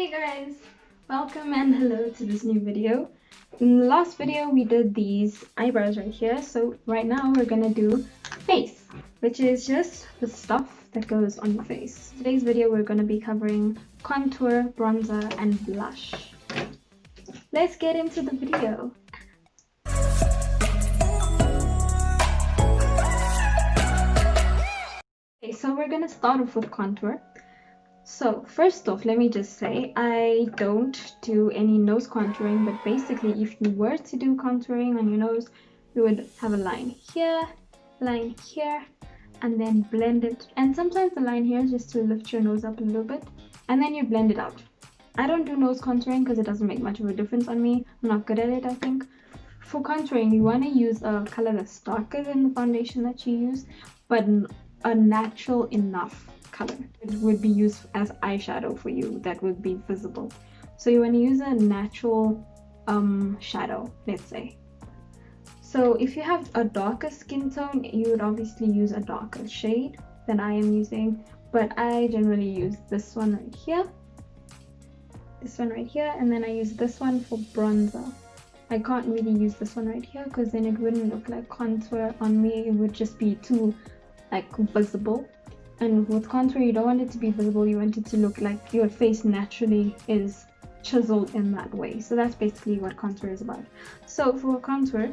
Hey guys, welcome and hello to this new video. In the last video we did these eyebrows right here, so right now we're gonna do face, which is just the stuff that goes on your face. Today's video we're gonna be covering contour, bronzer and blush. Let's get into the video. Okay, so we're gonna start off with contour. So first off, let me just say I don't do any nose contouring, but basically if you were to do contouring on your nose, you would have a line here, and then blend it. And sometimes the line here is just to lift your nose up a little bit, and then you blend it out. I don't do nose contouring because it doesn't make much of a difference on me. I'm not good at it, I think. For contouring, you want to use a color that's darker than the foundation that you use, but a natural enough color. It would be used as eyeshadow for you, that would be visible. So you want to use a natural shadow, let's say. So if you have a darker skin tone, you would obviously use a darker shade than I am using, but I generally use this one right here, and then I use this one for bronzer. I can't really use this one right here because then it wouldn't look like contour on me. It would just be too like visible. And with contour, you don't want it to be visible. You want it to look like your face naturally is chiseled in that way. So that's basically what contour is about. So for contour,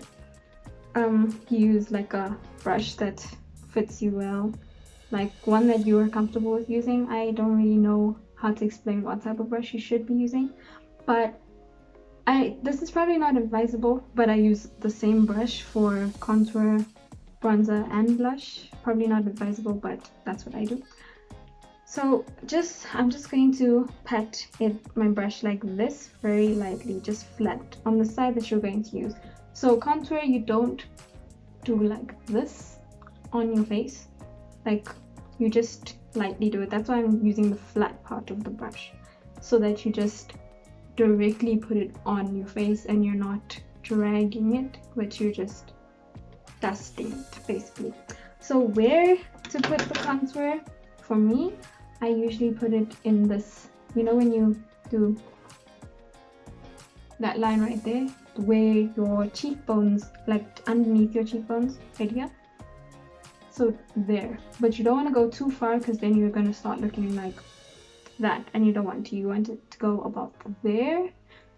you use like a brush that fits you well, like one that you are comfortable with using. I don't really know how to explain what type of brush you should be using, but this is probably not advisable, but I use the same brush for contour, bronzer and blush. Probably not advisable, but that's what I do. So I'm just going to pat my brush like this, very lightly, just flat on the side that you're going to use. So contour, you don't do like this on your face, like you just lightly do it. That's why I'm using the flat part of the brush, so that you just directly put it on your face and you're not dragging it, but you're just dusting it basically. So where to put the contour, for me, I usually put it in this, you know, when you do that line right there, where your cheekbones, like underneath your cheekbones, right here. So there, but you don't want to go too far because then you're going to start looking like that, and you don't want to. You want it to go about there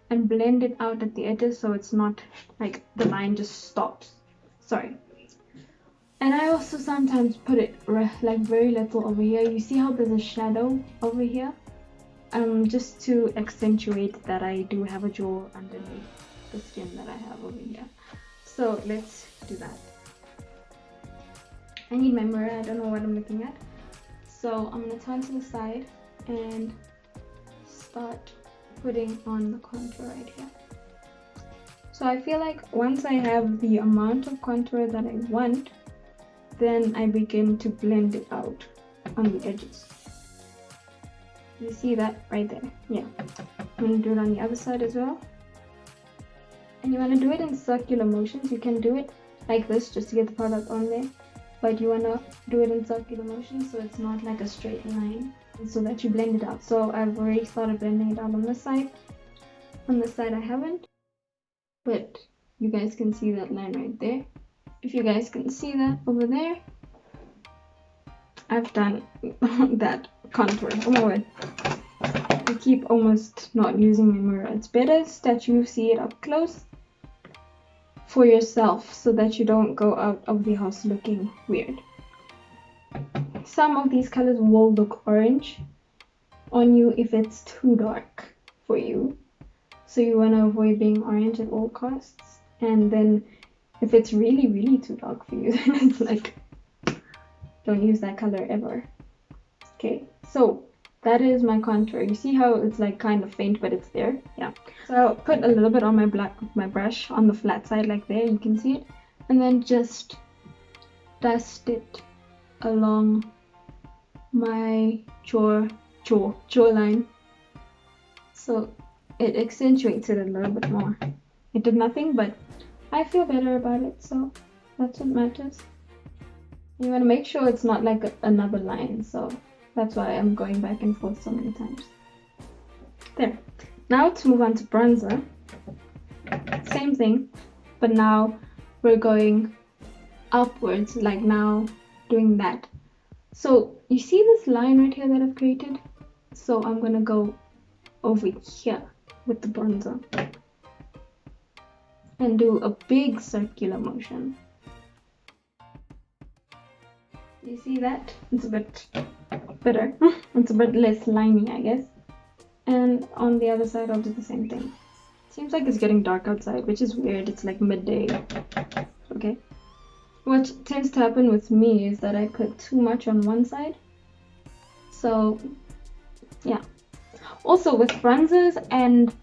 and blend it out at the edges so it's not like the line just stops. Sorry. And I also sometimes put it like very little over here. You see how there's a shadow over here? Just to accentuate that I do have a jaw underneath the skin that I have over here. So let's do that. I need my mirror. I don't know what I'm looking at. So I'm going to turn to the side and start putting on the contour right here. So I feel like once I have the amount of contour that I want, then I begin to blend it out on the edges. You see that right there? Yeah. I'm going to do it on the other side as well. And you want to do it in circular motions. You can do it like this just to get the product on there, but you want to do it in circular motions so it's not like a straight line, so that you blend it out. So I've already started blending it out on this side. On this side I haven't, but you guys can see that line right there. If you guys can see that over there, I've done that contour. Oh my word, I keep almost not using my mirror. It's better that you see it up close for yourself so that you don't go out of the house looking weird. Some of these colors will look orange on you if it's too dark for you, so you want to avoid being orange at all costs. And then if it's really, really too dark for you, then it's like, don't use that color ever. Okay, so that is my contour. You see how it's like kind of faint, but it's there? Yeah. So I'll put a little bit on my brush on the flat side like there, you can see it. And then just dust it along my jawline. So it accentuates it a little bit more. It did nothing, but I feel better about it, so that's what matters. You want to make sure it's not like another line, so that's why I'm going back and forth so many times. There. Now to move on to bronzer. Same thing, but now we're going upwards, like now doing that. So you see this line right here that I've created? So I'm gonna go over here with the bronzer and do a big circular motion. You see that? It's a bit better. It's a bit less liney, I guess. And on the other side I'll do the same thing. Seems like it's getting dark outside, which is weird. It's like midday. Okay. What tends to happen with me is that I put too much on one side. So yeah. Also with bronzers and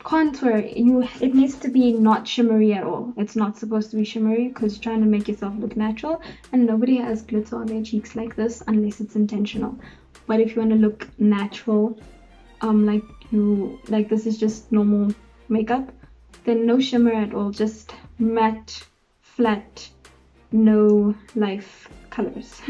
contour, it needs to be not shimmery at all. It's not supposed to be shimmery because you're trying to make yourself look natural, and nobody has glitter on their cheeks like this unless it's intentional. But if you want to look natural, like this is just normal makeup, then no shimmer at all, just matte, flat, no life colors.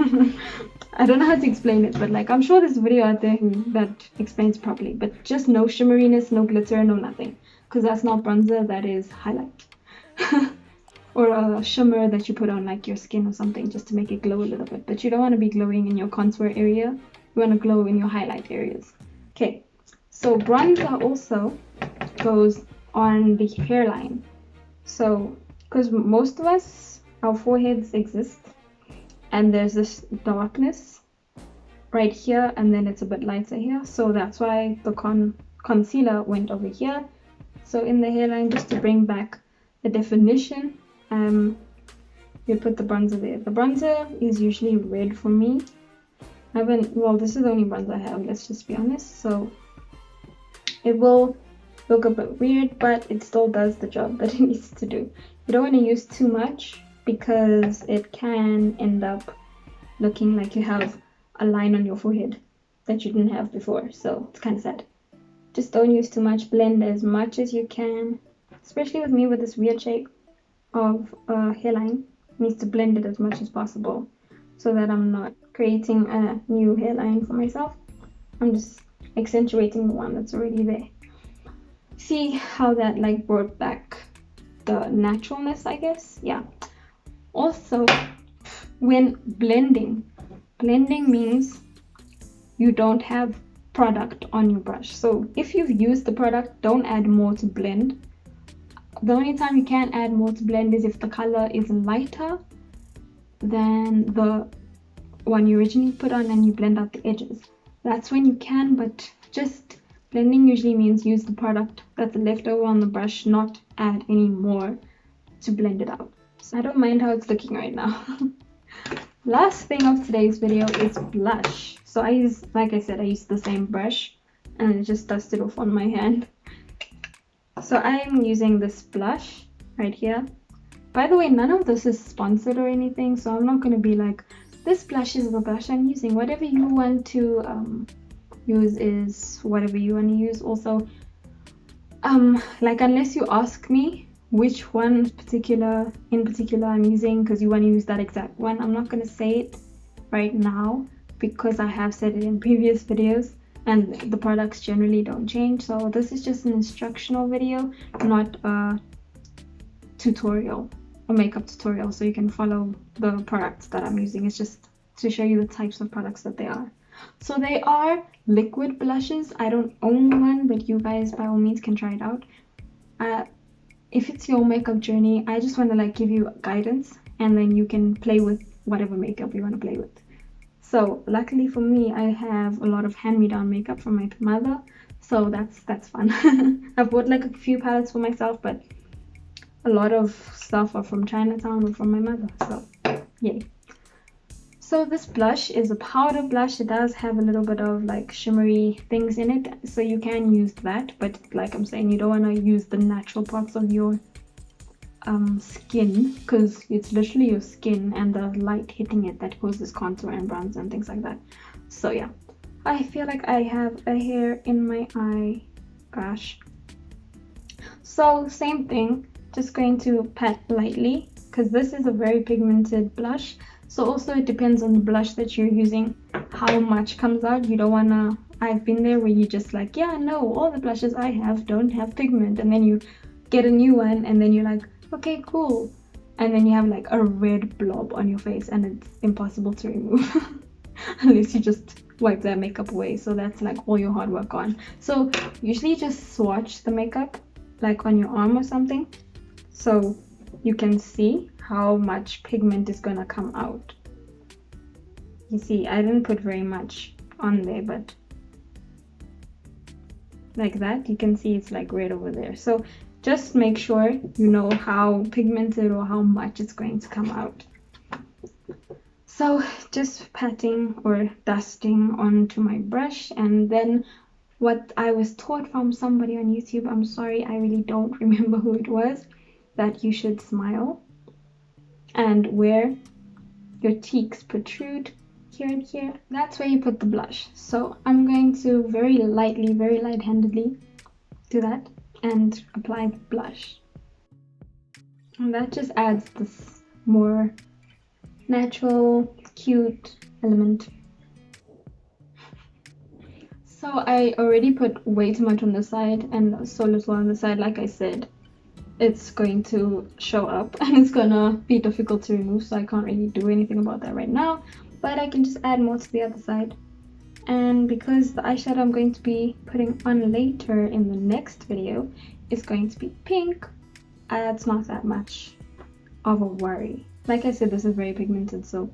I don't know how to explain it, but like I'm sure there's a video out there that explains properly, but just no shimmeriness, no glitter, no nothing, because that's not bronzer, that is highlight. Or a shimmer that you put on like your skin or something just to make it glow a little bit, but you don't want to be glowing in your contour area, you want to glow in your highlight areas. Okay, so bronzer also goes on the hairline. So because most of us, our foreheads exist and there's this darkness right here and then it's a bit lighter here, so that's why the concealer went over here. So in the hairline, just to bring back the definition, you put the bronzer there. The bronzer is usually red for me. Well, this is the only bronzer I have, let's just be honest, so it will look a bit weird, but it still does the job that it needs to do. You don't want to use too much because it can end up looking like you have a line on your forehead that you didn't have before, so it's kind of sad. Just don't use too much, blend as much as you can, especially with me with this weird shape of hairline. Needs to blend it as much as possible so that I'm not creating a new hairline for myself. I'm just accentuating the one that's already there. See how that like brought back the naturalness, I guess? Yeah. Also, when blending means you don't have product on your brush. So if you've used the product, don't add more to blend. The only time you can add more to blend is if the color is lighter than the one you originally put on and you blend out the edges. That's when you can, but just blending usually means use the product that's left over on the brush, not add any more to blend it out. So I don't mind how it's looking right now. Last thing of today's video is blush. So I use, like I said, I use the same brush and it just dusted off on my hand. So I'm using this blush right here. By the way, none of this is sponsored or anything, so I'm not going to be like, this blush is the blush I'm using. Whatever you want to use is whatever you want to use. Also, like unless you ask me which one in particular I'm using because you want to use that exact one, I'm not going to say it right now because I have said it in previous videos and the products generally don't change. So this is just an instructional video, not a tutorial, a makeup tutorial, so you can follow the products that I'm using. It's just to show you the types of products that they are. So they are liquid blushes. I don't own one, but you guys by all means can try it out. If it's your makeup journey, I just want to like give you guidance and then you can play with whatever makeup you want to play with. So luckily for me, I have a lot of hand-me-down makeup from my mother, so that's fun. I've bought like a few palettes for myself, but a lot of stuff are from Chinatown or from my mother, so yay. So this blush is a powder blush. It does have a little bit of like shimmery things in it, so you can use that, but like I'm saying, you don't want to use the natural parts of your skin because it's literally your skin and the light hitting it that causes contour and bronze and things like that. So yeah, I feel like I have a hair in my eye. Gosh. So same thing, just going to pat lightly because this is a very pigmented blush. So also it depends on the blush that you're using, how much comes out. You don't want to I've been there where you just like, yeah, no, all the blushes I have don't have pigment, and then you get a new one and then you're like, okay, cool, and then you have like a red blob on your face and it's impossible to remove unless you just wipe that makeup away. So that's like all your hard work gone. So usually just swatch the makeup like on your arm or something, so you can see how much pigment is gonna come out. You see, I didn't put very much on there, but like that, you can see it's like right over there. So just make sure you know how pigmented or how much it's going to come out. So just patting or dusting onto my brush, and then what I was taught from somebody on YouTube, I'm sorry, I really don't remember who it was, that you should smile and where your cheeks protrude here and here, that's where you put the blush. So I'm going to very lightly, very light-handedly do that and apply the blush, and that just adds this more natural, cute element. So I already put way too much on the side and so little on the side. Like I said, it's going to show up and it's gonna be difficult to remove, so I can't really do anything about that right now, but I can just add more to the other side. And because the eyeshadow I'm going to be putting on later in the next video is going to be pink, it's not that much of a worry. Like I said, this is very pigmented, so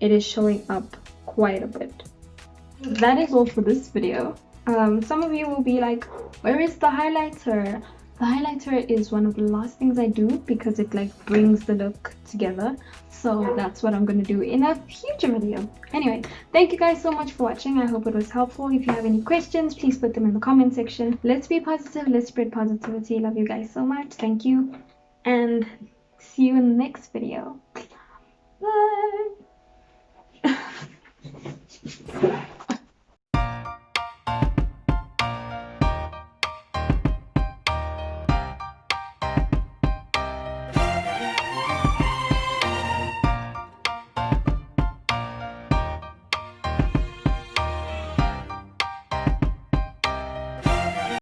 it is showing up quite a bit. That is all for this video. Some of you will be like, where is the highlighter? The highlighter is one of the last things I do because it like brings the look together. So that's what I'm going to do in a future video. Anyway, thank you guys so much for watching. I hope it was helpful. If you have any questions, please put them in the comment section. Let's be positive. Let's spread positivity. Love you guys so much. Thank you. And see you in the next video.